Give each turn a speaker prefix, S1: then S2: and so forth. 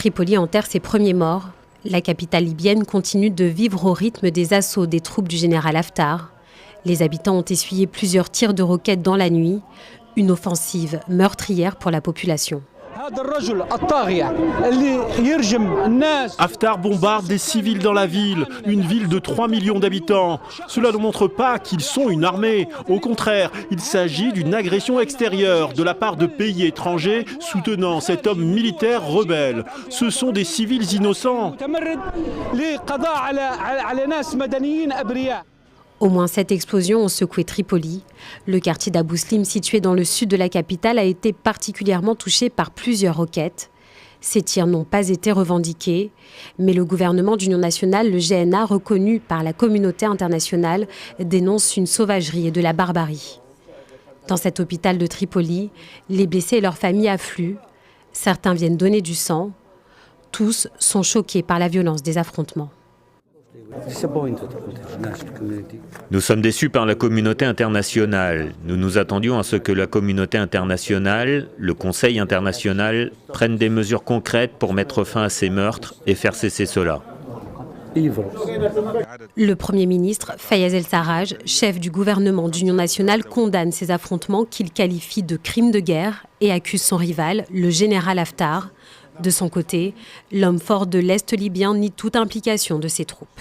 S1: Tripoli enterre ses premiers morts. La capitale libyenne continue de vivre au rythme des assauts des troupes du général Haftar. Les habitants ont essuyé plusieurs tirs de roquettes dans la nuit. Une offensive meurtrière pour la population.
S2: Haftar bombarde des civils dans la ville, une ville de 3 millions d'habitants. Cela ne montre pas qu'ils sont une armée. Au contraire, il s'agit d'une agression extérieure de la part de pays étrangers soutenant cet homme militaire rebelle. Ce sont des civils innocents.
S1: Au moins 7 explosions ont secoué Tripoli. Le quartier d'Abou Slim, situé dans le sud de la capitale, a été particulièrement touché par plusieurs roquettes. Ces tirs n'ont pas été revendiqués, mais le gouvernement d'union nationale, le GNA, reconnu par la communauté internationale, dénonce une sauvagerie et de la barbarie. Dans cet hôpital de Tripoli, les blessés et leurs familles affluent. Certains viennent donner du sang. Tous sont choqués par la violence des affrontements.
S3: Nous sommes déçus par la communauté internationale. Nous nous attendions à ce que la communauté internationale, le Conseil international, prenne des mesures concrètes pour mettre fin à ces meurtres et faire cesser cela.
S1: Le Premier ministre, Fayez El-Sarraj, chef du gouvernement d'union nationale, condamne ces affrontements qu'il qualifie de crimes de guerre et accuse son rival, le général Haftar. De son côté, l'homme fort de l'Est libyen nie toute implication de ses troupes.